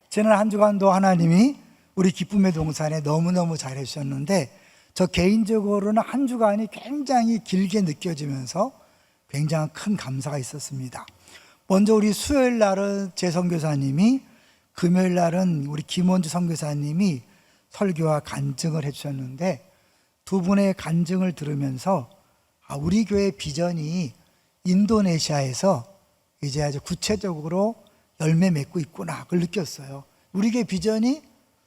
지난 한 주간도 하나님이 우리 기쁨의 동산에 너무너무 잘해주셨는데, 저 개인적으로는 한 주간이 굉장히 길게 느껴지면서 굉장히 큰 감사가 있었습니다. 먼저 우리 수요일 날은 제 선교사님이, 금요일 날은 우리 김원주 선교사님이 설교와 간증을 해주셨는데, 두 분의 간증을 들으면서 우리 교회 비전이 인도네시아에서 이제 아주 구체적으로 열매 맺고 있구나, 그걸 느꼈어요. 우리 교회 비전이,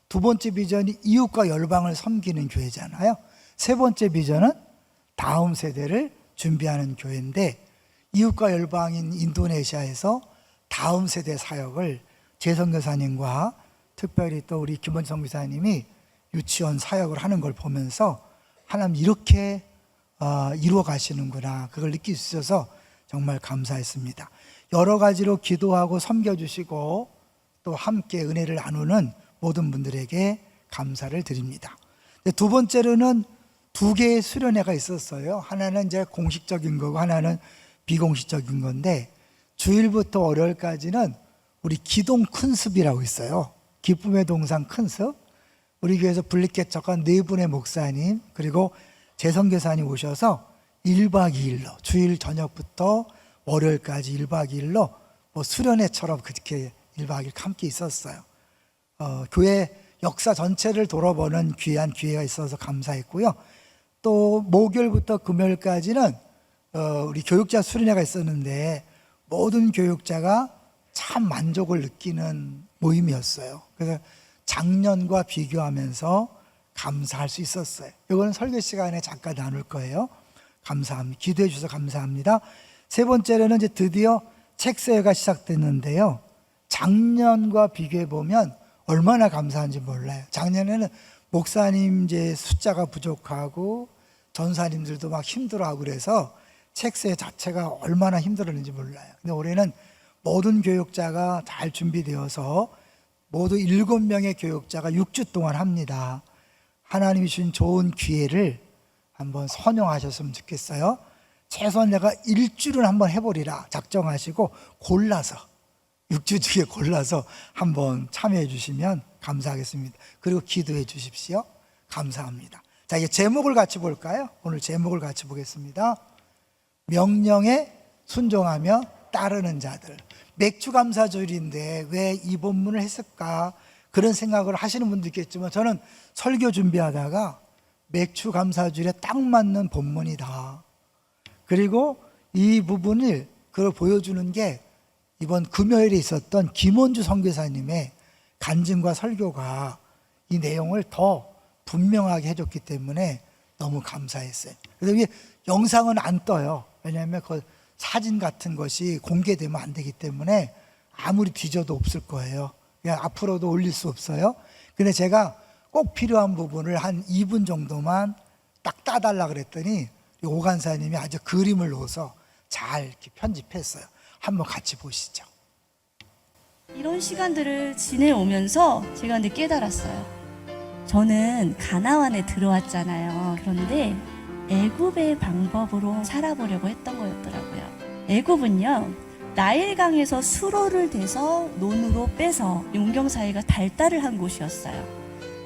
두 번째 비전이 이웃과 열방을 섬기는 교회잖아요. 세 번째 비전은 다음 세대를 준비하는 교회인데, 이웃과 열방인 인도네시아에서 다음 세대 사역을 제 선교사님과 특별히 또 우리 김원주 선교사님이 유치원 사역을 하는 걸 보면서 하나님 이렇게 이루어 가시는구나, 그걸 느낄 수 있어서 정말 감사했습니다. 여러 가지로 기도하고 섬겨주시고 또 함께 은혜를 나누는 모든 분들에게 감사를 드립니다. 두 번째로는 두 개의 수련회가 있었어요. 하나는 이제 공식적인 거고 하나는 비공식적인 건데, 주일부터 월요일까지는 우리 기동 큰습이라고 있어요. 기쁨의 동산 큰습. 우리 교회에서 분립개척한 네 분의 목사님 그리고 재선교사님 오셔서 1박 2일로 주일 저녁부터 월요일까지 1박 2일로 뭐 수련회처럼 그렇게 1박 2일 함께 있었어요. 교회 역사 전체를 돌아보는 귀한 기회가 있어서 감사했고요. 또 목요일부터 금요일까지는 우리 교육자 수련회가 있었는데, 모든 교육자가 참 만족을 느끼는 모임이었어요. 그래서 작년과 비교하면서 감사할 수 있었어요. 이거는 설교 시간에 잠깐 나눌 거예요. 감사합니다. 기도해 주셔서 감사합니다. 세 번째로는 이제 드디어 책세회가 시작됐는데요, 작년과 비교해 보면 얼마나 감사한지 몰라요. 작년에는 목사님 이제 숫자가 부족하고 전사님들도 막 힘들어하고 그래서 책세 자체가 얼마나 힘들었는지 몰라요. 근데 올해는 모든 교육자가 잘 준비되어서 모두 7명의 교육자가 6주 동안 합니다. 하나님이 주신 좋은 기회를 한번 선용하셨으면 좋겠어요. 최소한 내가 일주일은 한번 해보리라 작정하시고 골라서 6주 중에 골라서 한번 참여해 주시면 감사하겠습니다. 그리고 기도해 주십시오. 감사합니다. 자, 이제 제목을 같이 볼까요? 오늘 제목을 같이 보겠습니다. 명령에 순종하며 따르는 자들. 맥주감사주일인데 왜 이 본문을 했을까, 그런 생각을 하시는 분도 있겠지만, 저는 설교 준비하다가 맥주감사주일에 딱 맞는 본문이다. 그리고 이 부분을 그걸 보여주는 게 이번 금요일에 있었던 김원주 선교사님의 간증과 설교가 이 내용을 더 분명하게 해줬기 때문에 너무 감사했어요. 그래서 이게 영상은 안 떠요. 왜냐하면 그 사진 같은 것이 공개되면 안 되기 때문에 아무리 뒤져도 없을 거예요. 그냥 앞으로도 올릴 수 없어요. 근데 제가 꼭 필요한 부분을 한 2분 정도만 딱 따달라 그랬더니 오간사님이 아주 그림을 넣어서 잘 이렇게 편집했어요. 한번 같이 보시죠. 이런 시간들을 지내오면서 제가 근데 깨달았어요. 저는 가나안에 들어왔잖아요. 그런데 애굽의 방법으로 살아보려고 했던 거였더라고요. 애굽은요, 나일강에서 수로를 대서 논으로 빼서 용경 사이가 발달을 한 곳이었어요.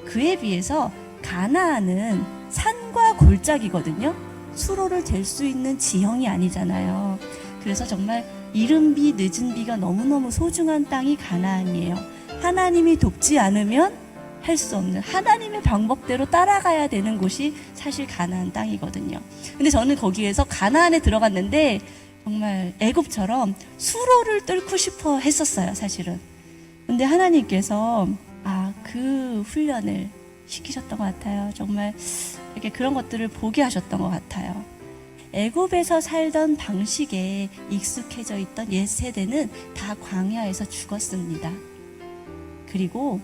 그에 비해서 가나안은 산과 골짜기거든요. 수로를 댈 수 있는 지형이 아니잖아요. 그래서 정말 이른 비 늦은 비가 너무너무 소중한 땅이 가나안이에요. 하나님이 돕지 않으면 할 수 없는, 하나님의 방법대로 따라가야 되는 곳이 사실 가나안 땅이거든요. 근데 저는 거기에서 가나안에 들어갔는데 정말 애굽처럼 수로를 뚫고 싶어 했었어요, 사실은. 근데 하나님께서 그 훈련을 시키셨던 것 같아요. 정말 이렇게 그런 것들을 보게 하셨던 것 같아요. 애굽에서 살던 방식에 익숙해져 있던 옛 세대는 다 광야에서 죽었습니다. 그리고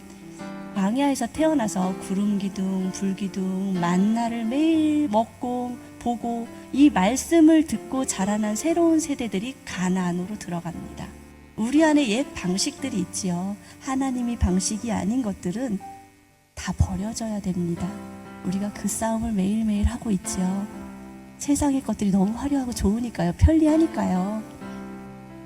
광야에서 태어나서 구름기둥, 불기둥, 만나를 매일 먹고 보고 이 말씀을 듣고 자라난 새로운 세대들이 가나안으로 들어갑니다. 우리 안에 옛 방식들이 있지요. 하나님이 방식이 아닌 것들은 다 버려져야 됩니다. 우리가 그 싸움을 매일매일 하고 있지요. 세상의 것들이 너무 화려하고 좋으니까요. 편리하니까요.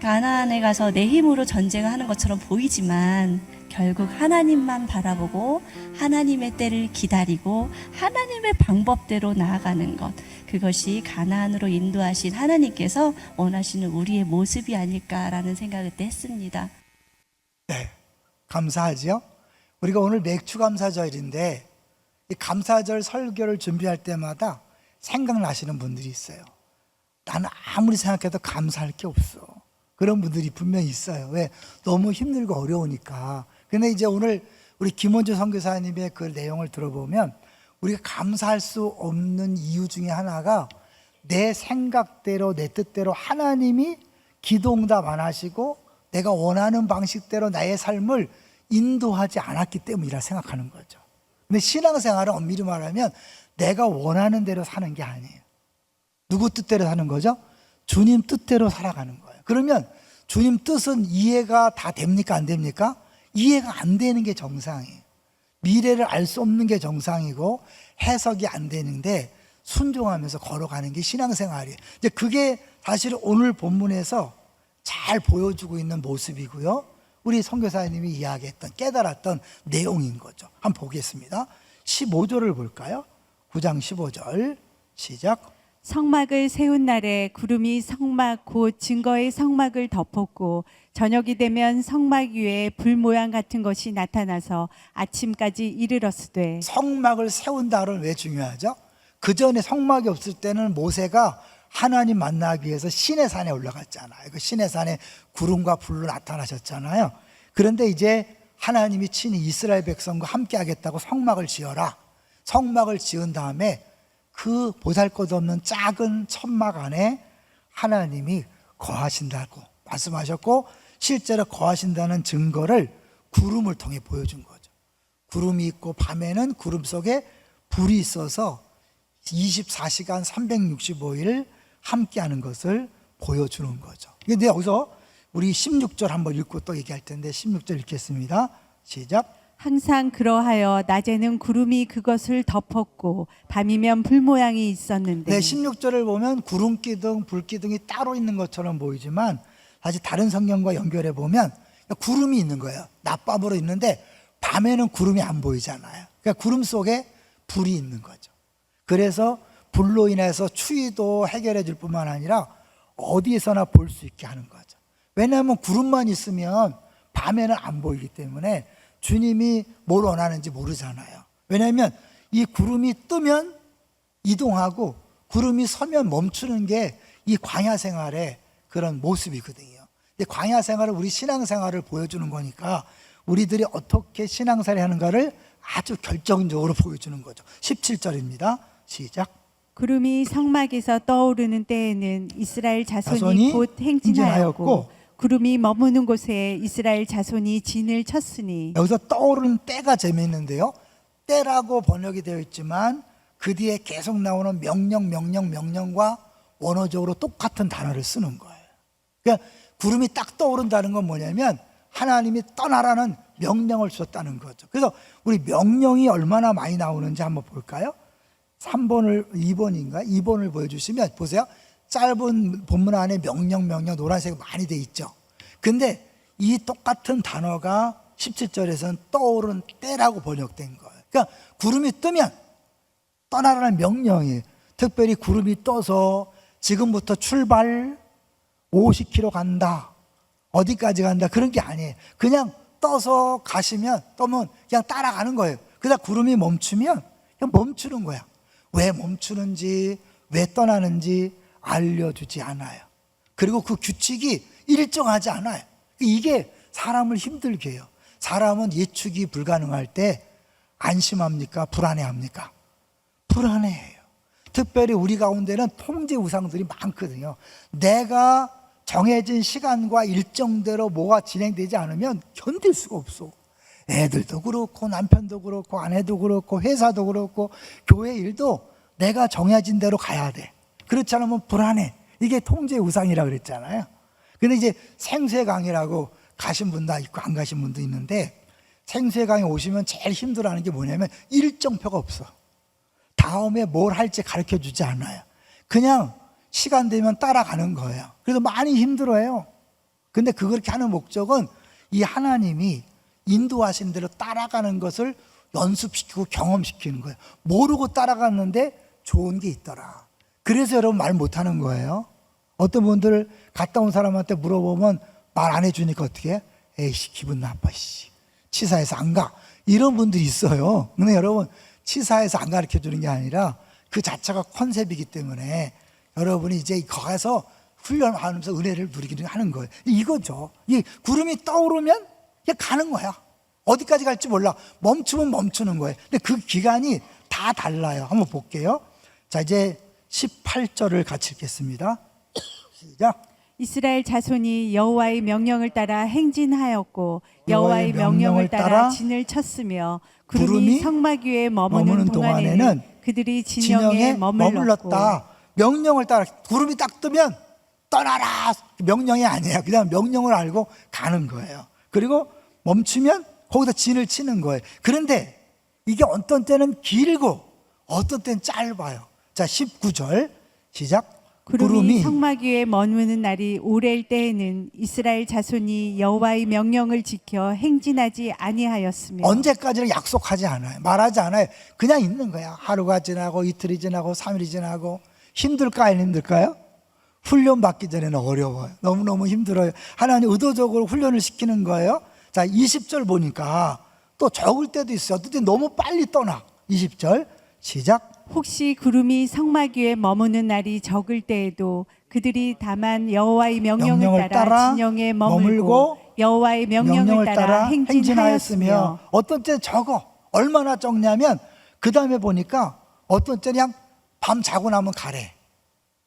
가나안에 가서 내 힘으로 전쟁을 하는 것처럼 보이지만 결국 하나님만 바라보고 하나님의 때를 기다리고 하나님의 방법대로 나아가는 것, 그것이 가나안으로 인도하신 하나님께서 원하시는 우리의 모습이 아닐까라는 생각을 그때 했습니다. 네, 감사하지요. 우리가 오늘 맥주감사절인데 이 감사절 설교를 준비할 때마다 생각나시는 분들이 있어요. 나는 아무리 생각해도 감사할 게 없어. 그런 분들이 분명히 있어요. 왜? 너무 힘들고 어려우니까. 근데 이제 오늘 우리 김원주 선교사님의 그 내용을 들어보면 우리가 감사할 수 없는 이유 중에 하나가 내 생각대로 내 뜻대로 하나님이 기도응답 안 하시고 내가 원하는 방식대로 나의 삶을 인도하지 않았기 때문이라 생각하는 거죠. 근데 신앙생활은 엄밀히 말하면 내가 원하는 대로 사는 게 아니에요. 누구 뜻대로 사는 거죠? 주님 뜻대로 살아가는 거예요. 그러면 주님 뜻은 이해가 다 됩니까? 안 됩니까? 이해가 안 되는 게 정상이에요. 미래를 알 수 없는 게 정상이고 해석이 안 되는데 순종하면서 걸어가는 게 신앙생활이에요. 이제 그게 사실 오늘 본문에서 잘 보여주고 있는 모습이고요. 우리 선교사님이 이야기했던 깨달았던 내용인 거죠. 한번 보겠습니다. 15절을 볼까요? 9장 15절 시작. 성막을 세운 날에 구름이 성막 곧 증거의 성막을 덮었고 저녁이 되면 성막 위에 불 모양 같은 것이 나타나서 아침까지 이르렀으되. 성막을 세운다는 왜 중요하죠? 그 전에 성막이 없을 때는 모세가 하나님 만나기 위해서 시내산에 올라갔잖아요. 그 시내산에 구름과 불로 나타나셨잖아요. 그런데 이제 하나님이 친히 이스라엘 백성과 함께 하겠다고 성막을 지어라. 성막을 지은 다음에 그 보잘것없는 작은 천막 안에 하나님이 거하신다고 말씀하셨고 실제로 거하신다는 증거를 구름을 통해 보여준 거죠. 구름이 있고 밤에는 구름 속에 불이 있어서 24시간 365일 함께하는 것을 보여주는 거죠. 근데 여기서 우리 16절 한번 읽고 또 얘기할 텐데 16절 읽겠습니다. 시작. 항상 그러하여 낮에는 구름이 그것을 덮었고 밤이면 불 모양이 있었는데. 네, 16절을 보면 구름기둥, 불기둥이 따로 있는 것처럼 보이지만 사실 다른 성경과 연결해 보면 구름이 있는 거예요. 낮밤으로 있는데 밤에는 구름이 안 보이잖아요. 그러니까 구름 속에 불이 있는 거죠. 그래서 불로 인해서 추위도 해결해 줄 뿐만 아니라 어디에서나 볼 수 있게 하는 거죠. 왜냐하면 구름만 있으면 밤에는 안 보이기 때문에 주님이 뭘 원하는지 모르잖아요. 왜냐하면 이 구름이 뜨면 이동하고 구름이 서면 멈추는 게 이 광야 생활의 그런 모습이거든요. 근데 광야 생활을 우리 신앙생활을 보여주는 거니까 우리들이 어떻게 신앙생활을 하는가를 아주 결정적으로 보여주는 거죠. 17절입니다. 시작. 구름이 성막에서 떠오르는 때에는 이스라엘 자손이 곧 행진하였고 구름이 머무는 곳에 이스라엘 자손이 진을 쳤으니. 여기서 떠오르는 때가 재미있는데요. 때라고 번역이 되어 있지만 그 뒤에 계속 나오는 명령과 원어적으로 똑같은 단어를 쓰는 거예요. 그러니까 구름이 딱 떠오른다는 건 뭐냐면 하나님이 떠나라는 명령을 주셨다는 거죠. 그래서 우리 명령이 얼마나 많이 나오는지 한번 볼까요? 2번을 보여주시면 보세요. 짧은 본문 안에 명령 노란색 많이 돼 있죠. 근데 이 똑같은 단어가 17절에서는 떠오른 때라고 번역된 거예요. 그러니까 구름이 뜨면 떠나라는 명령이에요. 특별히 구름이 떠서 지금부터 출발 50km 간다. 어디까지 간다. 그런 게 아니에요. 그냥 떠서 떠면 그냥 따라가는 거예요. 그러다 구름이 멈추면 그냥 멈추는 거야. 왜 멈추는지, 왜 떠나는지 알려주지 않아요. 그리고 그 규칙이 일정하지 않아요. 이게 사람을 힘들게 해요. 사람은 예측이 불가능할 때 안심합니까? 불안해합니까? 불안해해요. 특별히 우리 가운데는 통제 우상들이 많거든요. 내가 정해진 시간과 일정대로 뭐가 진행되지 않으면 견딜 수가 없어. 애들도 그렇고 남편도 그렇고 아내도 그렇고 회사도 그렇고 교회 일도 내가 정해진 대로 가야 돼. 그렇지 않으면 불안해. 이게 통제 우상이라고 그랬잖아요. 근데 이제 생수의강이라고 가신 분도 있고 안 가신 분도 있는데 생수의강에 오시면 제일 힘들어하는 게 뭐냐면 일정표가 없어. 다음에 뭘 할지 가르쳐 주지 않아요. 그냥 시간 되면 따라가는 거예요. 그래서 많이 힘들어요. 근데 그렇게 하는 목적은 이 하나님이 인도하신 대로 따라가는 것을 연습시키고 경험시키는 거예요. 모르고 따라갔는데 좋은 게 있더라. 그래서 여러분 말 못하는 거예요. 어떤 분들 갔다 온 사람한테 물어보면 말 안 해주니까 어떻게 해? 에이씨 기분 나빠 씨 치사해서 안 가. 이런 분들이 있어요. 근데 여러분 치사해서 안 가르쳐 주는 게 아니라 그 자체가 컨셉이기 때문에 여러분이 이제 거기서 훈련하면서 은혜를 누리기를 하는 거예요. 이거죠. 이 구름이 떠오르면 그냥 가는 거야. 어디까지 갈지 몰라. 멈추면 멈추는 거예요. 근데 그 기간이 다 달라요. 한번 볼게요. 자, 이제 18절을 같이 읽겠습니다. 시작. 이스라엘 자손이 여호와의 명령을 따라 행진하였고 여호와의 명령을 따라 진을 쳤으며 구름이 성막 위에 머무는 동안에는 그들이 진영에 머물렀다. 명령을 따라 구름이 딱 뜨면 떠나라. 명령이 아니에요. 그냥 명령을 알고 가는 거예요. 그리고 멈추면 거기다 진을 치는 거예요. 그런데 이게 어떤 때는 길고 어떤 때는 짧아요. 자, 19절 시작. 구름이 성막 위에 머무는 날이 오래일 때에는 이스라엘 자손이 여호와의 명령을 지켜 행진하지 아니하였으며 언제까지는 약속하지 않아요. 말하지 않아요. 그냥 있는 거야. 하루가 지나고 이틀이 지나고 3일이 지나고. 힘들까요? 안 힘들까요? 훈련 받기 전에는 어려워요. 너무너무 힘들어요. 하나님 의도적으로 훈련을 시키는 거예요. 자, 20절 보니까 또 적을 때도 있어요. 어떨 때 너무 빨리 떠나. 20절 시작. 혹시 구름이 성막 위에 머무는 날이 적을 때에도 그들이 다만 여호와의 명령을 따라 진영에 머물고 여호와의 명령을 따라 행진하였으며. 어떤 때는 적어. 얼마나 적냐면 그 다음에 보니까 어떤 때는 그냥 밤 자고 나면 가래.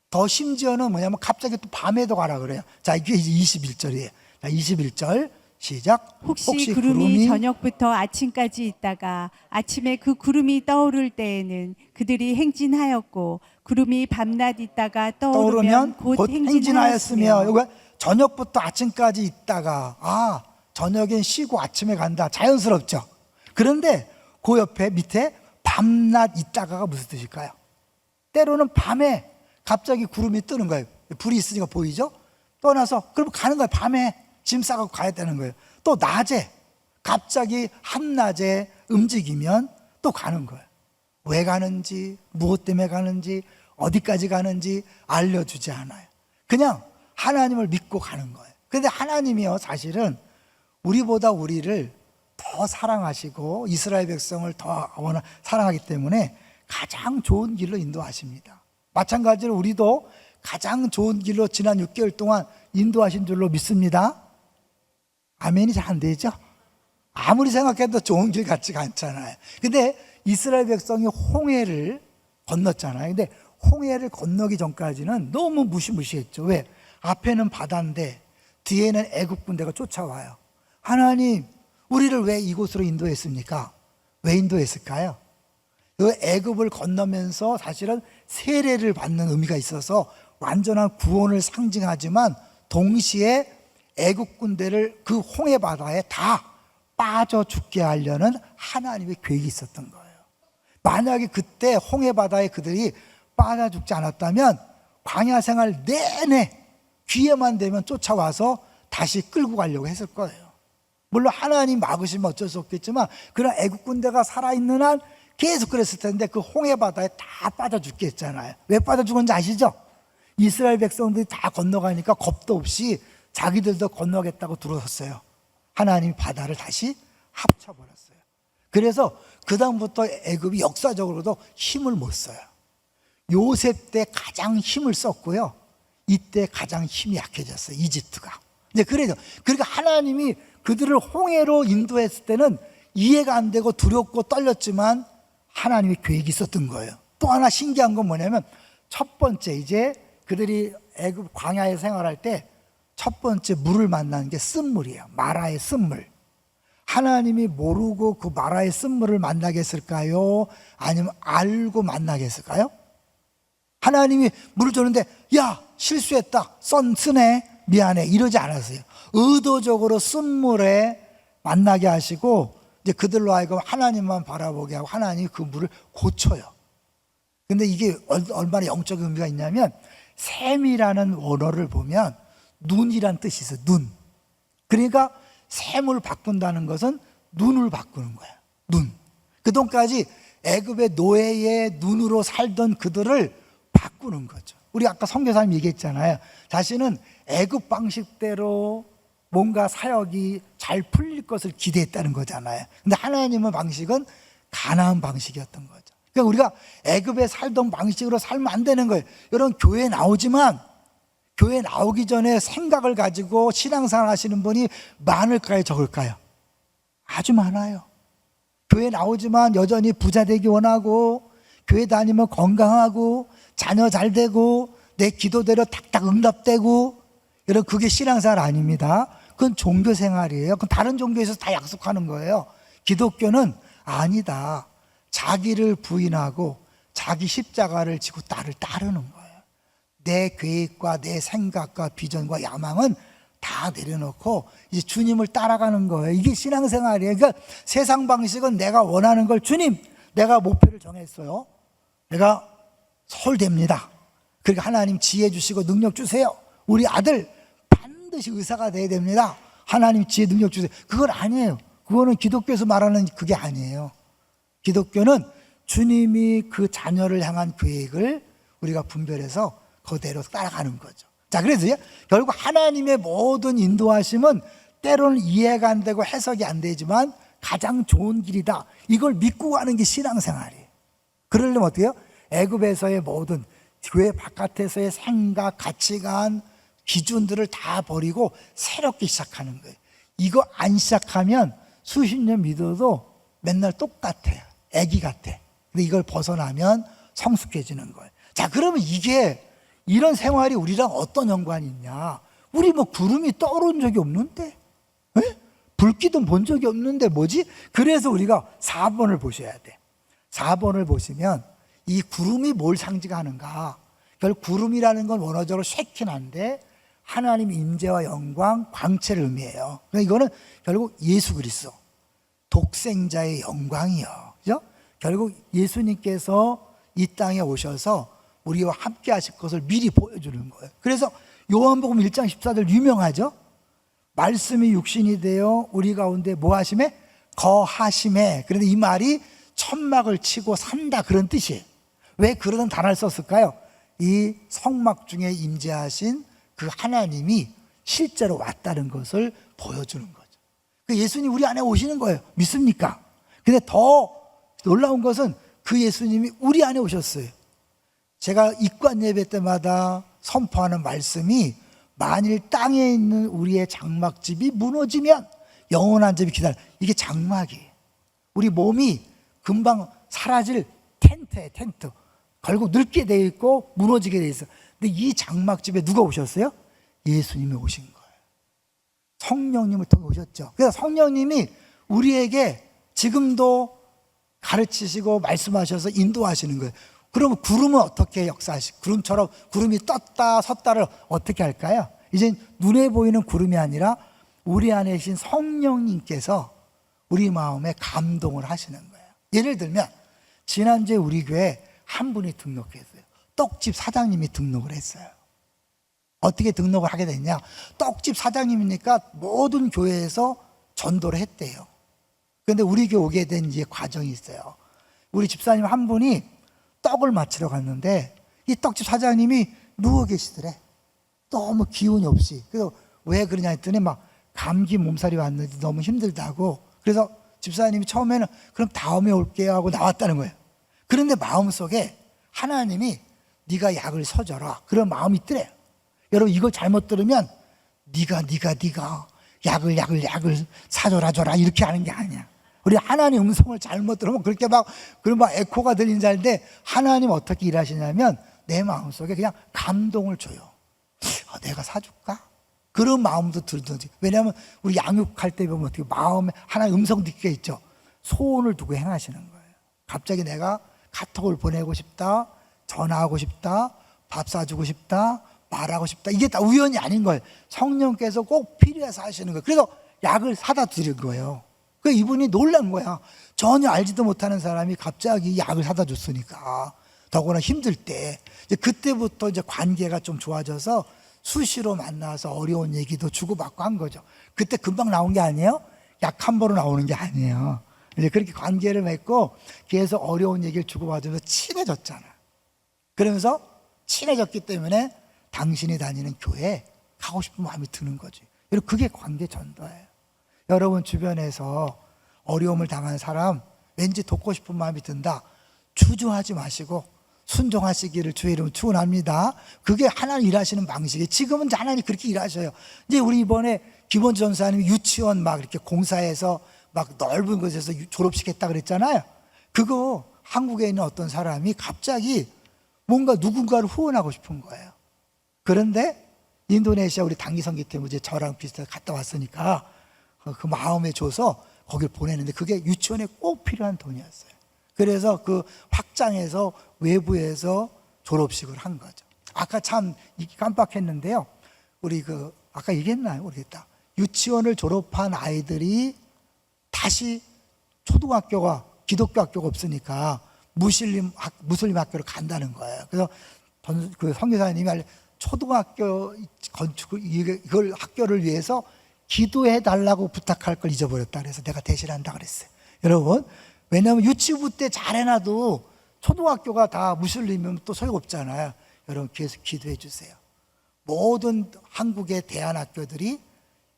더 심지어는 뭐냐면 갑자기 또 밤에도 가라 그래요. 자, 이게 이제 21절이에요. 자, 21절 시작. 혹시 구름이 저녁부터 아침까지 있다가 아침에 그 구름이 떠오를 때에는 그들이 행진하였고 구름이 밤낮 있다가 떠오르면 곧 행진하였으며. 이거 저녁부터 아침까지 있다가 저녁엔 쉬고 아침에 간다. 자연스럽죠. 그런데 그 옆에 밑에 밤낮 있다가가 무슨 뜻일까요? 때로는 밤에 갑자기 구름이 뜨는 거예요. 불이 있으니까 보이죠? 떠나서 그럼 가는 거예요. 밤에 짐 싸갖고 가야 되는 거예요. 또 낮에 갑자기 한낮에 움직이면 또 가는 거예요. 왜 가는지, 무엇 때문에 가는지, 어디까지 가는지 알려주지 않아요. 그냥 하나님을 믿고 가는 거예요. 그런데 하나님이요, 사실은 우리보다 우리를 더 사랑하시고 이스라엘 백성을 더 사랑하기 때문에 가장 좋은 길로 인도하십니다. 마찬가지로 우리도 가장 좋은 길로 지난 6개월 동안 인도하신 줄로 믿습니다. 아멘이 잘 안 되죠? 아무리 생각해도 좋은 길 같지가 않잖아요. 근데 이스라엘 백성이 홍해를 건넜잖아요. 근데 홍해를 건너기 전까지는 너무 무시무시했죠. 왜? 앞에는 바다인데 뒤에는 애국 군대가 쫓아와요. 하나님, 우리를 왜 이곳으로 인도했습니까? 왜 인도했을까요? 그 애굽을 건너면서 사실은 세례를 받는 의미가 있어서 완전한 구원을 상징하지만 동시에 애국 군대를 그 홍해 바다에 다 빠져 죽게 하려는 하나님의 계획이 있었던 거예요. 만약에 그때 홍해 바다에 그들이 빠져 죽지 않았다면 광야 생활 내내 기회만 되면 쫓아와서 다시 끌고 가려고 했을 거예요. 물론 하나님 막으시면 어쩔 수 없겠지만 그런 애국 군대가 살아있는 한 계속 그랬을 텐데 그 홍해 바다에 다 빠져 죽게 했잖아요. 왜 빠져 죽었는지 아시죠? 이스라엘 백성들이 다 건너가니까 겁도 없이 자기들도 건너겠다고 들어섰어요. 하나님이 바다를 다시 합쳐버렸어요. 그래서 그 다음부터 애굽이 역사적으로도 힘을 못 써요. 요셉 때 가장 힘을 썼고요. 이때 가장 힘이 약해졌어요. 이집트가. 네, 그래요. 그러니까 하나님이 그들을 홍해로 인도했을 때는 이해가 안 되고 두렵고 떨렸지만 하나님의 계획이 있었던 거예요. 또 하나 신기한 건 뭐냐면 첫 번째 이제 그들이 애굽 광야에 생활할 때 첫 번째 물을 만나는 게 쓴물이에요. 마라의 쓴물. 하나님이 모르고 그 마라의 쓴물을 만나게 했을까요? 아니면 알고 만나게 했을까요? 하나님이 물을 줬는데 야 실수했다 쓰네 미안해 이러지 않았어요. 의도적으로 쓴물에 만나게 하시고 이제 그들로 하여금 하나님만 바라보게 하고 하나님이 그 물을 고쳐요. 근데 이게 얼마나 영적인 의미가 있냐면 샘이라는 원어를 보면 눈이란 뜻이 있어요. 눈. 그러니까 샘을 바꾼다는 것은 눈을 바꾸는 거야. 눈. 그동안까지 애굽의 노예의 눈으로 살던 그들을 바꾸는 거죠. 우리 아까 선교사님 얘기했잖아요. 자신은 애굽 방식대로 뭔가 사역이 잘 풀릴 것을 기대했다는 거잖아요. 근데 하나님의 방식은 가나안 방식이었던 거죠. 그러니까 우리가 애굽에 살던 방식으로 살면 안 되는 거예요. 여러분, 교회에 나오지만 교회 나오기 전에 생각을 가지고 신앙생활 하시는 분이 많을까요, 적을까요? 아주 많아요. 교회 나오지만 여전히 부자 되기 원하고, 교회 다니면 건강하고 자녀 잘 되고 내 기도대로 탁탁 응답되고, 여러분, 그게 신앙생활 아닙니다. 그건 종교생활이에요. 그건 다른 종교에서 다 약속하는 거예요. 기독교는 아니다. 자기를 부인하고 자기 십자가를 지고 나를 따르는 거예요. 내 계획과 내 생각과 비전과 야망은 다 내려놓고 이제 주님을 따라가는 거예요. 이게 신앙생활이에요. 그러니까 세상 방식은 내가 원하는 걸, 주님, 내가 목표를 정했어요. 내가 서울대입니다. 그러니까 하나님 지혜 주시고 능력 주세요. 우리 아들 반드시 의사가 돼야 됩니다. 하나님 지혜 능력 주세요. 그건 아니에요. 그거는 기독교에서 말하는 그게 아니에요. 기독교는 주님이 그 자녀를 향한 계획을 우리가 분별해서 그대로 따라가는 거죠. 자, 그래서 결국 하나님의 모든 인도하심은 때로는 이해가 안 되고 해석이 안 되지만 가장 좋은 길이다. 이걸 믿고 가는 게 신앙생활이에요. 그러려면 어떻게 해요? 애굽에서의 모든 교회 바깥에서의 생각, 가치관, 기준들을 다 버리고 새롭게 시작하는 거예요. 이거 안 시작하면 수십 년 믿어도 맨날 똑같아요. 애기 같아. 근데 이걸 벗어나면 성숙해지는 거예요. 자, 그러면 이게 이런 생활이 우리랑 어떤 연관이 있냐? 우리 뭐 구름이 떠오른 적이 없는데, 에? 불기둥 본 적이 없는데 뭐지? 그래서 우리가 4번을 보셔야 돼. 4번을 보시면 이 구름이 뭘 상징하는가? 결국 구름이라는 건 원어적으로 쉐킨한데 하나님 임재와 영광, 광채를 의미해요. 그러니까 이거는 결국 예수 그리스도, 독생자의 영광이요. 그죠? 결국 예수님께서 이 땅에 오셔서 우리와 함께 하실 것을 미리 보여주는 거예요. 그래서 요한복음 1장 14절 유명하죠? 말씀이 육신이 되어 우리 가운데 뭐 하심에? 거하심에. 그런데 이 말이 천막을 치고 산다, 그런 뜻이에요. 왜 그런 단어를 썼을까요? 이 성막 중에 임재하신 그 하나님이 실제로 왔다는 것을 보여주는 거죠. 예수님 우리 안에 오시는 거예요. 믿습니까? 근데 더 놀라운 것은 그 예수님이 우리 안에 오셨어요. 제가 입관 예배 때마다 선포하는 말씀이, 만일 땅에 있는 우리의 장막집이 무너지면 영원한 집이 기다려. 이게 장막이에요. 우리 몸이 금방 사라질 텐트에 텐트. 결국 늙게 돼 있고 무너지게 돼 있어. 근데 이 장막집에 누가 오셨어요? 예수님이 오신 거예요. 성령님을 통해 오셨죠. 그래서 성령님이 우리에게 지금도 가르치시고 말씀하셔서 인도하시는 거예요. 그러면 구름은 어떻게 역사하시고, 구름처럼 구름이 떴다 섰다를 어떻게 할까요? 이제 눈에 보이는 구름이 아니라 우리 안에 계신 성령님께서 우리 마음에 감동을 하시는 거예요. 예를 들면 지난주에 우리 교회에 한 분이 등록했어요. 떡집 사장님이 등록을 했어요. 어떻게 등록을 하게 됐냐? 떡집 사장님이니까 모든 교회에서 전도를 했대요. 그런데 우리 교회 오게 된 이제 과정이 있어요. 우리 집사님 한 분이 떡을 맞추러 갔는데 이 떡집 사장님이 누워 계시더래. 너무 기운이 없이. 그래서 왜 그러냐 했더니 막 감기 몸살이 왔는데 너무 힘들다고. 그래서 집사님이 처음에는 그럼 다음에 올게요 하고 나왔다는 거예요. 그런데 마음속에 하나님이 네가 약을 서줘라, 그런 마음이 있더래요. 여러분, 이걸 잘못 들으면 네가 약을 사줘라 이렇게 하는 게 아니야. 우리 하나님 음성을 잘못 들으면 그렇게 그런 에코가 들리는 줄 알는데, 하나님 어떻게 일하시냐면 내 마음속에 그냥 감동을 줘요. 내가 사줄까? 그런 마음도 들든지. 왜냐하면 우리 양육할 때 보면 어떻게 마음에 하나님 음성 듣기가 있죠. 소원을 두고 행하시는 거예요. 갑자기 내가 카톡을 보내고 싶다, 전화하고 싶다, 밥 사주고 싶다, 말하고 싶다, 이게 다 우연이 아닌 거예요. 성령께서 꼭 필요해서 하시는 거예요. 그래서 약을 사다 드린 거예요. 그 이분이 놀란 거야. 전혀 알지도 못하는 사람이 갑자기 약을 사다 줬으니까. 더구나 힘들 때 이제 그때부터 이제 관계가 좀 좋아져서 수시로 만나서 어려운 얘기도 주고받고 한 거죠. 그때 금방 나온 게 아니에요. 약 한 번으로 나오는 게 아니에요. 이제 그렇게 관계를 맺고 계속 어려운 얘기를 주고받으면서 친해졌잖아. 그러면서 친해졌기 때문에 당신이 다니는 교회에 가고 싶은 마음이 드는 거지. 여러분, 그게 관계 전도예요. 여러분 주변에서 어려움을 당한 사람 왠지 돕고 싶은 마음이 든다. 주저하지 마시고 순종하시기를 주의 이름으로 축원합니다. 그게 하나님 일하시는 방식이에요. 지금은 하나님 그렇게 일하셔요. 이제 우리 이번에 김원주 전사님이 유치원 막 이렇게 공사해서 막 넓은 곳에서 졸업식 했다 그랬잖아요. 그거 한국에 있는 어떤 사람이 갑자기 뭔가 누군가를 후원하고 싶은 거예요. 그런데 인도네시아 우리 단기선교 때문에 이제 저랑 비슷하게 갔다 왔으니까 그 마음에 줘서 거길 보내는데 그게 유치원에 꼭 필요한 돈이었어요. 그래서 그 확장해서 외부에서 졸업식을 한 거죠. 아까 참 깜빡했는데요. 우리 아까 얘기했나요? 모르겠다. 유치원을 졸업한 아이들이 다시 초등학교가 기독교 학교가 없으니까 무슬림 학교로 간다는 거예요. 그래서 그 선교사님이 초등학교 건축 이걸 학교를 위해서 기도해 달라고 부탁할 걸 잊어버렸다. 그래서 내가 대신한다 그랬어요. 여러분, 왜냐하면 유치부 때 잘해놔도 초등학교가 다 무슬림이면 또 소용없잖아요. 여러분 계속 기도해 주세요. 모든 한국의 대안학교들이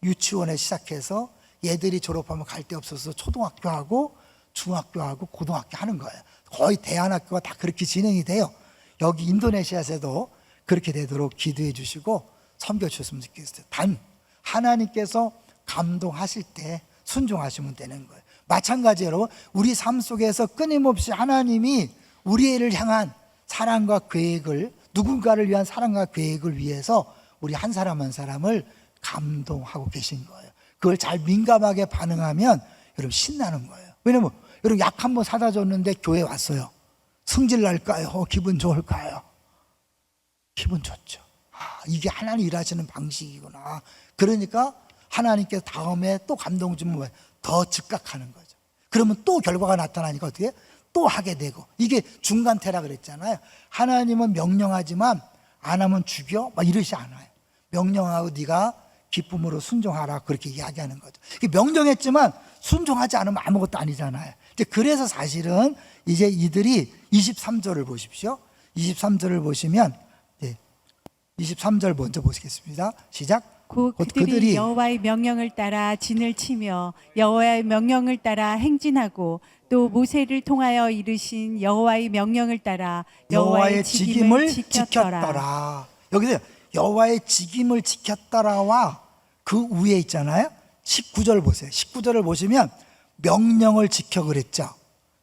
유치원에 시작해서 얘들이 졸업하면 갈 데 없어서 초등학교하고 중학교하고 고등학교 하는 거예요. 거의 대안학교가 다 그렇게 진행이 돼요. 여기 인도네시아에서도 그렇게 되도록 기도해 주시고 섬겨 주셨으면 좋겠어요. 단 하나님께서 감동하실 때 순종하시면 되는 거예요. 마찬가지로 우리 삶 속에서 끊임없이 하나님이 우리를 향한 사랑과 계획을, 누군가를 위한 사랑과 계획을 위해서 우리 한 사람 한 사람을 감동하고 계신 거예요. 그걸 잘 민감하게 반응하면 여러분 신나는 거예요. 왜냐면 여러분 약 한 번 사다 줬는데 교회 왔어요. 승질 날까요? 기분 좋을까요? 기분 좋죠. 이게 하나님 일하시는 방식이구나. 그러니까 하나님께서 다음에 또 감동 주면 더 즉각하는 거죠. 그러면 또 결과가 나타나니까 어떻게? 또 하게 되고. 이게 중간태라 그랬잖아요. 하나님은 명령하지만 안 하면 죽여? 막 이러지 않아요. 명령하고 네가 기쁨으로 순종하라 그렇게 이야기하는 거죠. 명령했지만 순종하지 않으면 아무것도 아니잖아요. 그래서 사실은 이제 이들이 23절을 보십시오. 23절을 보시면 23절 먼저 보시겠습니다. 시작. 곧 그들이 여호와의 명령을 따라 진을 치며 여호와의 명령을 따라 행진하고 또 모세를 통하여 이르신 여호와의 명령을 따라 여호와의 직임을 지켰더라. 여기서 여호와의 직임을 지켰더라와 그 위에 있잖아요. 19절 보세요. 19절을 보시면 명령을 지켜 그랬죠.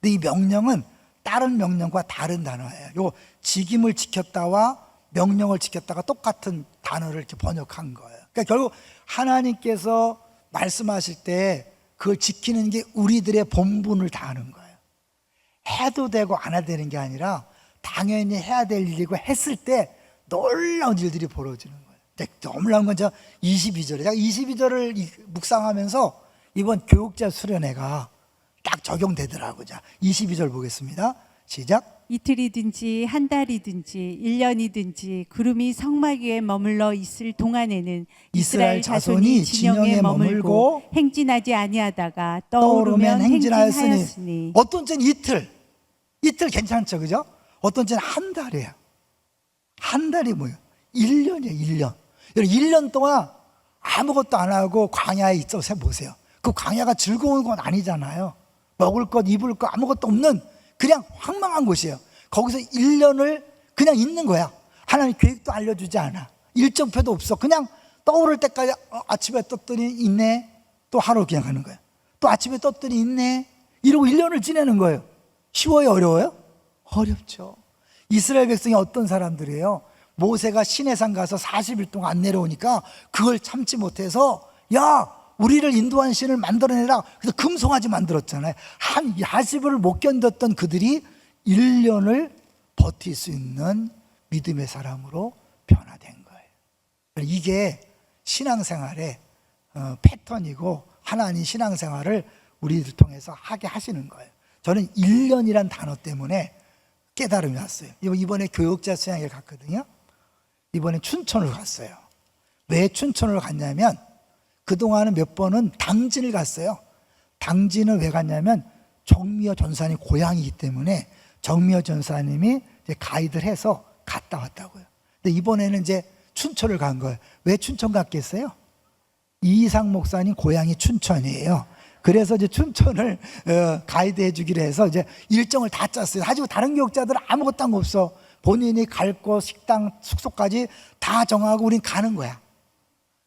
근데 이 명령은 다른 명령과 다른 단어예요. 요 직임을 지켰다와 명령을 지켰다가 똑같은 단어를 이렇게 번역한 거예요. 그러니까 결국 하나님께서 말씀하실 때 그걸 지키는 게 우리들의 본분을 다하는 거예요. 해도 되고 안 해도 되는 게 아니라 당연히 해야 될 일이고 했을 때 놀라운 일들이 벌어지는 거예요. 놀라운 건 22절에 제가 22절을 묵상하면서 이번 교육자 수련회가 딱 적용되더라고요. 22절 보겠습니다. 시작. 이틀이든지 한 달이든지 1년이든지 구름이 성막 위에 머물러 있을 동안에는 이스라엘 자손이 진영에 머물고 행진하지 아니하다가 떠오르면 행진하였으니. 어떤 때는 이틀 괜찮죠, 그죠? 어떤 때는 한 달이에요. 한 달이 뭐예요? 1년이에요, 1년. 여러분 1년 동안 아무것도 안 하고 광야에 있어서 보세요. 그 광야가 즐거운 건 아니잖아요. 먹을 것, 입을 것 아무것도 없는 그냥 황망한 곳이에요. 거기서 1년을 그냥 있는 거야. 하나님 계획도 알려주지 않아. 일정표도 없어. 그냥 떠오를 때까지 아침에 떴더니 있네. 또 하루 그냥 하는 거야. 또 아침에 떴더니 있네. 이러고 1년을 지내는 거예요. 쉬워요? 어려워요? 어렵죠. 이스라엘 백성이 어떤 사람들이에요? 모세가 시내산 가서 40일 동안 안 내려오니까 그걸 참지 못해서 야 우리를 인도한 신을 만들어내라. 그래서 금송아지 만들었잖아요. 한 40일을 못 견뎠던 그들이 1년을 버틸 수 있는 믿음의 사람으로 변화된 거예요. 이게 신앙생활의 패턴이고 하나님 신앙생활을 우리를 통해서 하게 하시는 거예요. 저는 1년이란 단어 때문에 깨달음이 왔어요. 이번에 교육자 수양회를 갔거든요. 이번에 춘천을 갔어요. 왜 춘천을 갔냐면 그동안은 몇 번은 당진을 갔어요. 당진을 왜 갔냐면 정미여 전사님 고향이기 때문에 정미여 전사님이 이제 가이드를 해서 갔다 왔다고요. 근데 이번에는 이제 춘천을 간 거예요. 왜 춘천 갔겠어요? 이희상 목사님 고향이 춘천이에요. 그래서 이제 춘천을 가이드 해주기로 해서 이제 일정을 다 짰어요. 하지만 다른 교육자들은 아무것도 한 거 없어. 본인이 갈 거, 식당, 숙소까지 다 정하고 우린 가는 거야.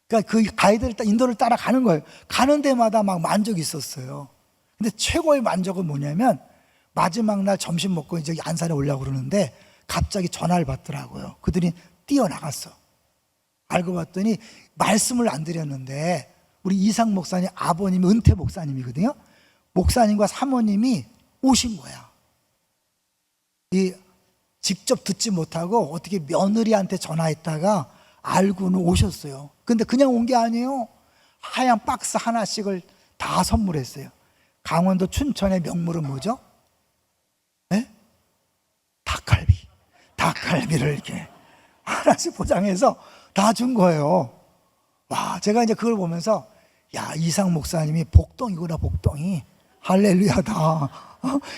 그러니까 그 가이드를 인도를 따라 가는 거예요. 가는 데마다 막 만족이 있었어요. 근데 최고의 만족은 뭐냐면 마지막 날 점심 먹고 이제 안산에 오려고 그러는데 갑자기 전화를 받더라고요. 그들이 뛰어나갔어. 알고 봤더니 말씀을 안 드렸는데 우리 이상 목사님 아버님이 은퇴 목사님이거든요. 목사님과 사모님이 오신 거야. 직접 듣지 못하고 어떻게 며느리한테 전화했다가 알고는 오셨어요. 근데 그냥 온 게 아니에요. 하얀 박스 하나씩을 다 선물했어요. 강원도 춘천의 명물은 뭐죠? 네? 닭갈비를 이렇게 하나씩 포장해서 다 준 거예요. 와, 제가 이제 그걸 보면서 야, 이상 목사님이 복덩이구나, 복덩이. 할렐루야다.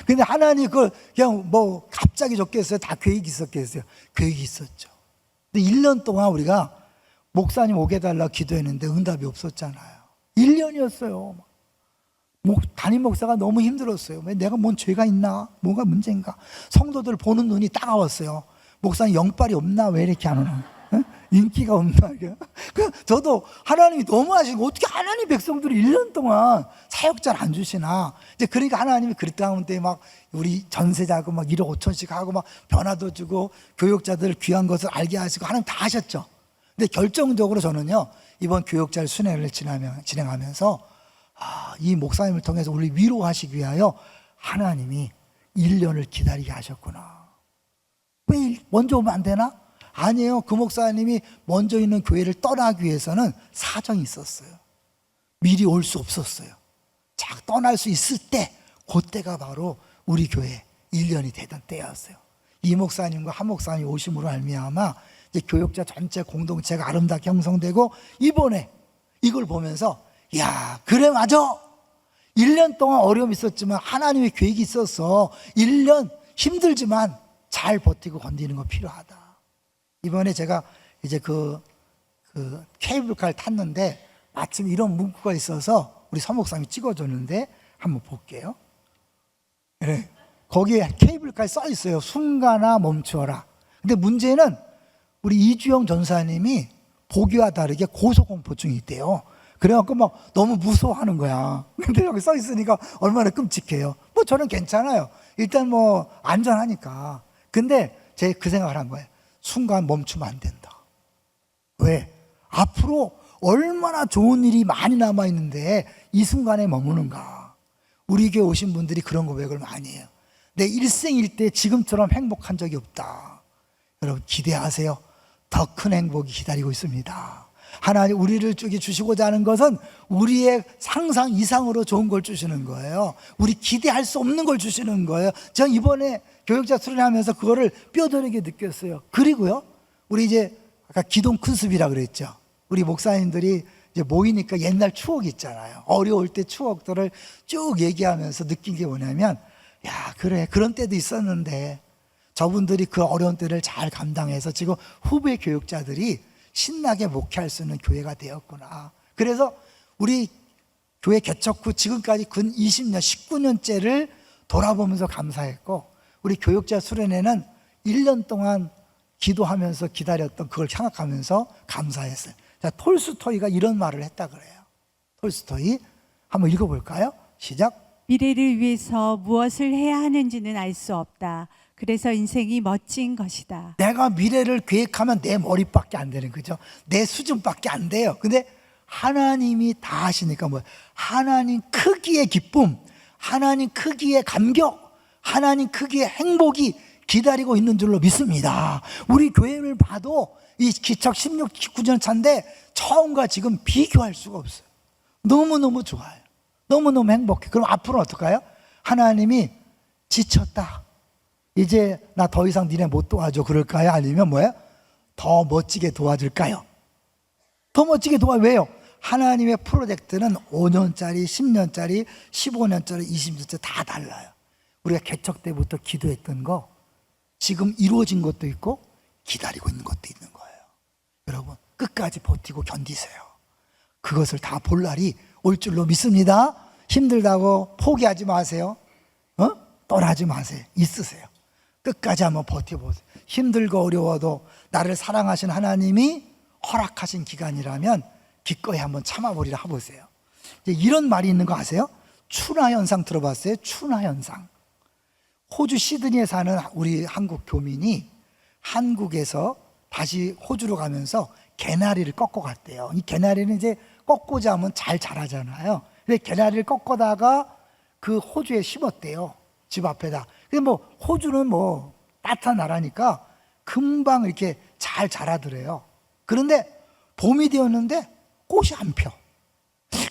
근데 하나님 그걸 그냥 뭐 갑자기 줬겠어요? 다 계획이 있었겠어요? 계획이 있었죠. 근데 1년 동안 우리가 목사님 오게 해달라고 기도했는데 응답이 없었잖아요. 1년이었어요. 담임 목사가 너무 힘들었어요. 왜 내가 뭔 죄가 있나? 뭐가 문제인가? 성도들 보는 눈이 따가웠어요. 목사님 영빨이 없나? 왜 이렇게 하나? 인기가 없나? 저도 하나님이 너무 하시고 어떻게 하나님 백성들이 1년 동안 사역자를 안 주시나? 이제 그러니까 하나님이 그랬 가운데 막 우리 전세자고 막 1억 5천씩 하고 막 변화도 주고 교육자들 귀한 것을 알게 하시고 하나님 다 하셨죠. 근데 결정적으로 저는요 이번 교육자 순회를 진행하면서 이 목사님을 통해서 우리 위로하시기 위하여 하나님이 1년을 기다리게 하셨구나. 왜 먼저 오면 안 되나? 아니에요. 그 목사님이 먼저 있는 교회를 떠나기 위해서는 사정이 있었어요. 미리 올 수 없었어요. 자, 떠날 수 있을 때 그때가 바로 우리 교회 1년이 되던 때였어요. 이 목사님과 한 목사님 오심으로 말미암아 이제 교육자 전체 공동체가 아름답게 형성되고 이번에 이걸 보면서 야, 그래 맞아. 1년 동안 어려움이 있었지만 하나님의 계획이 있어서 1년 힘들지만 잘 버티고 건디는 거 필요하다. 이번에 제가 이제 그 케이블카를 탔는데 마침 이런 문구가 있어서 우리 서목사님이 찍어줬는데 한번 볼게요. 그래. 거기에 케이블카에 써 있어요. 숨가나 멈추어라. 근데 문제는 우리 이주영 전사님이 보기와 다르게 고소공포증이 있대요. 그래갖고 막 너무 무서워하는 거야. 근데 여기 써 있으니까 얼마나 끔찍해요. 뭐 저는 괜찮아요. 일단 뭐 안전하니까. 근데 제가 그 생각을 한 거예요. 순간 멈추면 안 된다. 왜? 앞으로 얼마나 좋은 일이 많이 남아있는데 이 순간에 머무는가. 우리 교회 오신 분들이 그런 고백을 많이 해요. 내 일생일대 지금처럼 행복한 적이 없다. 여러분 기대하세요. 더 큰 행복이 기다리고 있습니다. 하나님 우리를 주시고자 하는 것은 우리의 상상 이상으로 좋은 걸 주시는 거예요. 우리 기대할 수 없는 걸 주시는 거예요. 제가 이번에 교육자 수련하면서 그거를 뼈저리게 느꼈어요. 그리고요, 우리 이제 아까 기동 큰숲이라 그랬죠. 우리 목사님들이 이제 모이니까 옛날 추억이 있잖아요. 어려울 때 추억들을 쭉 얘기하면서 느낀 게 뭐냐면, 야, 그래, 그런 때도 있었는데 저분들이 그 어려운 때를 잘 감당해서 지금 후배 교육자들이 신나게 목회할 수 있는 교회가 되었구나. 그래서 우리 교회 개척 후 지금까지 근 20년, 19년째를 돌아보면서 감사했고, 우리 교육자 수련회는 1년 동안 기도하면서 기다렸던 그걸 생각하면서 감사했어요. 자, 톨스토이가 이런 말을 했다 그래요. 톨스토이 한번 읽어볼까요? 시작. 미래를 위해서 무엇을 해야 하는지는 알 수 없다. 그래서 인생이 멋진 것이다. 내가 미래를 계획하면 내 머리밖에 안 되는 거죠. 내 수준밖에 안 돼요. 근데 하나님이 다 하시니까 뭐예요? 하나님 크기의 기쁨, 하나님 크기의 감격, 하나님 크기의 행복이 기다리고 있는 줄로 믿습니다. 우리 교회를 봐도 이 기척 16, 19년 차인데 처음과 지금 비교할 수가 없어요. 너무너무 좋아요. 너무너무 행복해. 그럼 앞으로는 어떨까요? 하나님이 지쳤다. 이제 나 더 이상 니네 못 도와줘 그럴까요? 아니면 뭐예요? 더 멋지게 도와줄까요? 더 멋지게 왜요? 하나님의 프로젝트는 5년짜리, 10년짜리, 15년짜리, 20년짜리 다 달라요. 우리가 개척 때부터 기도했던 거 지금 이루어진 것도 있고 기다리고 있는 것도 있는 거예요. 여러분 끝까지 버티고 견디세요. 그것을 다 볼 날이 올 줄로 믿습니다. 힘들다고 포기하지 마세요. 떠나지 마세요. 있으세요. 끝까지 한번 버텨보세요. 힘들고 어려워도 나를 사랑하신 하나님이 허락하신 기간이라면 기꺼이 한번 참아보리라 해보세요. 이제 이런 말이 있는 거 아세요? 추나 현상 들어봤어요? 추나 현상. 호주 시드니에 사는 우리 한국 교민이 한국에서 다시 호주로 가면서 개나리를 꺾어 갔대요. 이 개나리는 이제 꺾고자 하면 잘 자라잖아요. 근데 개나리를 꺾어다가 그 호주에 심었대요. 집 앞에다. 근데 뭐 호주는 뭐 따뜻한 나라니까 금방 이렇게 잘 자라더래요. 그런데 봄이 되었는데 꽃이 안 펴.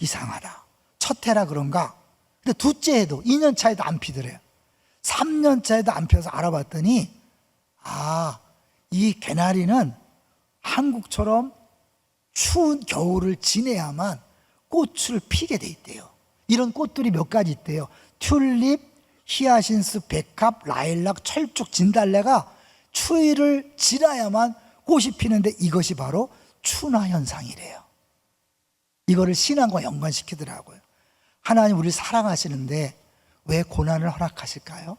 이상하다. 첫 해라 그런가? 근데 둘째 해도 2년 차에도 안 피더래요. 3년 차에도 안 펴서 알아봤더니 이 개나리는 한국처럼 추운 겨울을 지내야만 꽃을 피게 돼 있대요. 이런 꽃들이 몇 가지 있대요. 튤립, 히아신스, 백합, 라일락, 철쭉, 진달래가 추위를 지나야만 꽃이 피는데 이것이 바로 추나 현상이래요. 이거를 신앙과 연관시키더라고요. 하나님 우리를 사랑하시는데 왜 고난을 허락하실까요?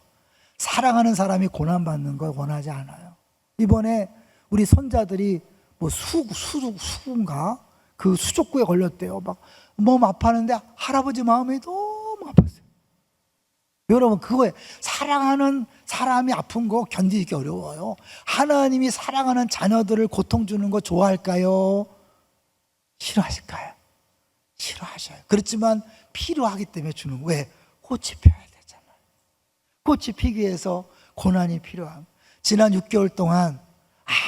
사랑하는 사람이 고난받는 걸 원하지 않아요. 이번에 우리 손자들이 뭐 수군가 그 수족구에 걸렸대요. 막 몸 아파하는데 할아버지 마음이 너무 아팠어요. 여러분 그거에 사랑하는 사람이 아픈 거 견디기 어려워요. 하나님이 사랑하는 자녀들을 고통 주는 거 좋아할까요? 싫어하실까요? 싫어하셔요. 그렇지만 필요하기 때문에 주는 왜? 꽃이 피어야 되잖아요. 꽃이 피기 위해서 고난이 필요함. 지난 6개월 동안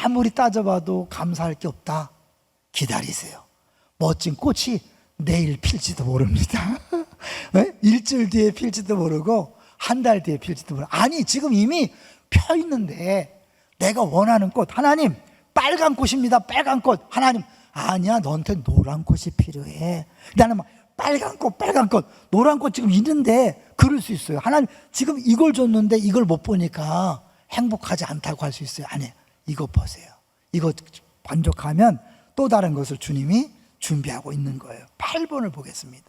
아무리 따져봐도 감사할 게 없다. 기다리세요. 멋진 꽃이 내일 필지도 모릅니다. 일주일 뒤에 필지도 모르고 한 달 뒤에 필지도 모르고 아니 지금 이미 펴 있는데 내가 원하는 꽃 하나님 빨간 꽃입니다. 빨간 꽃 하나님 아니야 너한테 노란 꽃이 필요해. 나는 막 빨간 꽃 노란 꽃 지금 있는데 그럴 수 있어요. 하나님 지금 이걸 줬는데 이걸 못 보니까 행복하지 않다고 할 수 있어요. 아니 이거 보세요. 이거 만족하면 또 다른 것을 주님이 준비하고 있는 거예요. 8번을 보겠습니다.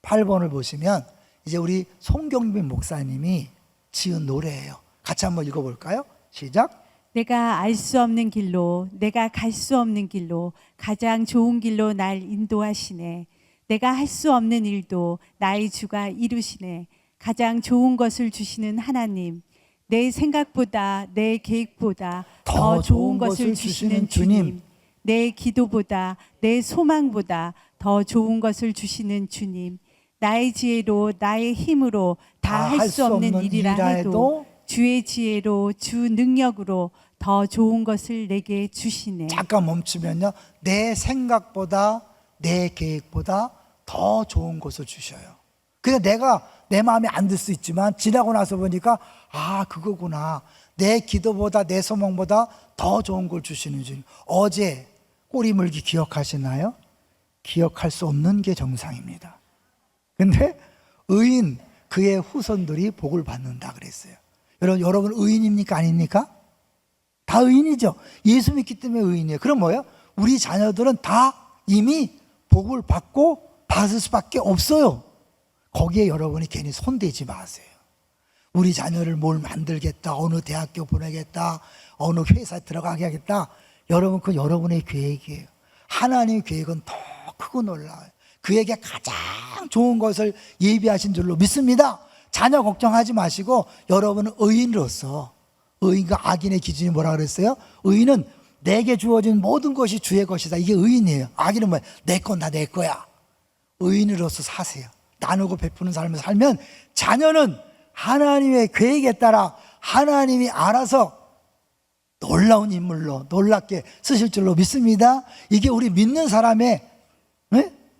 8번을 보시면 이제 우리 송경빈 목사님이 지은 노래예요. 같이 한번 읽어볼까요? 시작. 내가 알 수 없는 길로, 내가 갈 수 없는 길로, 가장 좋은 길로 날 인도하시네. 내가 할 수 없는 일도 나의 주가 이루시네. 가장 좋은 것을 주시는 하나님, 내 생각보다 내 계획보다 더 좋은 것을 주시는 주님, 내 기도보다 내 소망보다 더 좋은 것을 주시는 주님, 나의 지혜로 나의 힘으로 다 할 수 없는 일이라 해도 주의 지혜로 주 능력으로 더 좋은 것을 내게 주시네. 잠깐 멈추면요. 내 생각보다 내 계획보다 더 좋은 것을 주셔요. 그냥 내가 내 마음에 안 들 수 있지만 지나고 나서 보니까 그거구나. 내 기도보다 내 소망보다 더 좋은 걸 주시는 주님. 어제 꼬리 물기 기억하시나요? 기억할 수 없는 게 정상입니다. 근데 의인 그의 후손들이 복을 받는다 그랬어요. 여러분 의인입니까 아닙니까? 다 의인이죠. 예수 믿기 때문에 의인이에요. 그럼 뭐예요? 우리 자녀들은 다 이미 복을 받고 받을 수밖에 없어요. 거기에 여러분이 괜히 손대지 마세요. 우리 자녀를 뭘 만들겠다, 어느 대학교 보내겠다, 어느 회사에 들어가게 하겠다. 여러분 그 여러분의 계획이에요. 하나님의 계획은 더 크고 놀라워요. 그에게 가장 좋은 것을 예비하신 줄로 믿습니다. 자녀 걱정하지 마시고 여러분은 의인으로서 의인과 악인의 기준이 뭐라 그랬어요? 의인은 내게 주어진 모든 것이 주의 것이다. 이게 의인이에요. 악인은 뭐야? 내 건 다 내 거야. 의인으로서 사세요. 나누고 베푸는 삶을 살면 자녀는 하나님의 계획에 따라 하나님이 알아서 놀라운 인물로 놀랍게 쓰실 줄로 믿습니다. 이게 우리 믿는 사람의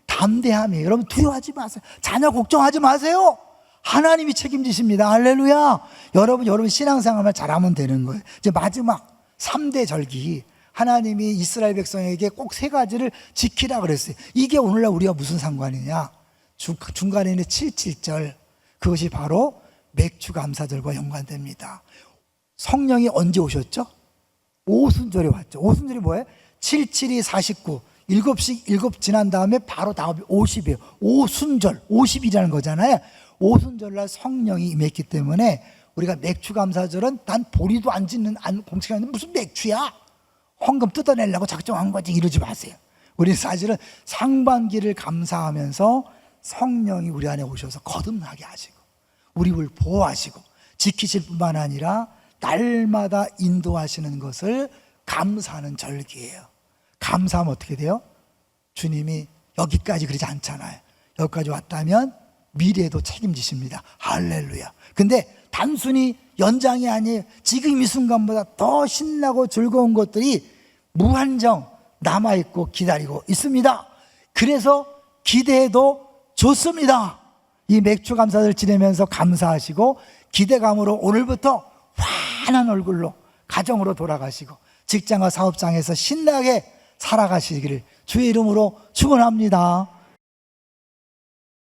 담대함이에요. 여러분 두려워하지 마세요. 자녀 걱정하지 마세요. 하나님이 책임지십니다. 할렐루야. 여러분 신앙생활만 잘하면 되는 거예요. 이제 마지막 3대 절기, 하나님이 이스라엘 백성에게 꼭 3가지를 지키라 그랬어요. 이게 오늘날 우리가 무슨 상관이냐? 중간에 있는 77절, 그것이 바로 맥주감사절과 연관됩니다. 성령이 언제 오셨죠? 오순절에 왔죠. 오순절이 뭐예요? 77이 49, 7씩 7 지난 다음에 바로 다음이 50이에요. 오순절, 50이라는 거잖아요. 오순절날 성령이 임했기 때문에 우리가 맥주감사절은 난 보리도 안 짓는 공식이 아닌데 무슨 맥주야? 헌금 뜯어내려고 작정한 거지, 이러지 마세요. 우리는 사실은 상반기를 감사하면서 성령이 우리 안에 오셔서 거듭나게 하시고 우리를 보호하시고 지키실 뿐만 아니라 날마다 인도하시는 것을 감사하는 절기예요. 감사하면 어떻게 돼요? 주님이 여기까지 그러지 않잖아요. 여기까지 왔다면 미래에도 책임지십니다. 할렐루야. 근데 단순히 연장이 아니에요. 지금 이 순간보다 더 신나고 즐거운 것들이 무한정 남아있고 기다리고 있습니다. 그래서 기대해도 좋습니다. 이 맥주 감사를 지내면서 감사하시고 기대감으로 오늘부터 환한 얼굴로 가정으로 돌아가시고 직장과 사업장에서 신나게 살아가시기를 주의 이름으로 축원합니다.